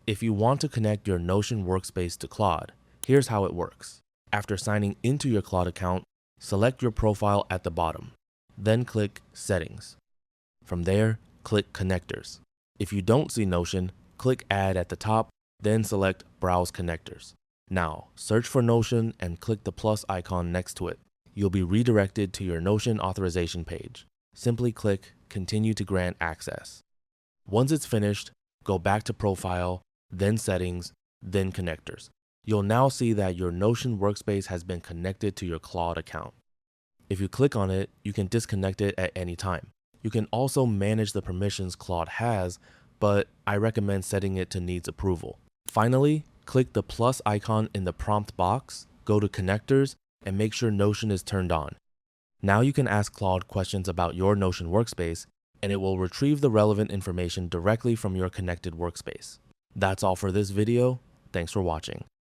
If you want to connect your Notion workspace to Claude, here's how it works. After signing into your Claude account, select your profile at the bottom, then click Settings. From there, click Connectors. If you don't see Notion, click Add at the top, then select Browse Connectors. Now, search for Notion and click the plus icon next to it. You'll be redirected to your Notion authorization page. Simply click Continue to grant access. Once it's finished, go back to Profile, then Settings, then Connectors. You'll now see that your Notion workspace has been connected to your Claude account. If you click on it, you can disconnect it at any time. You can also manage the permissions Claude has, but I recommend setting it to needs approval. Finally, click the plus icon in the prompt box, go to Connectors, and make sure Notion is turned on. Now you can ask Claude questions about your Notion workspace, and it will retrieve the relevant information directly from your connected workspace. That's all for this video. Thanks for watching.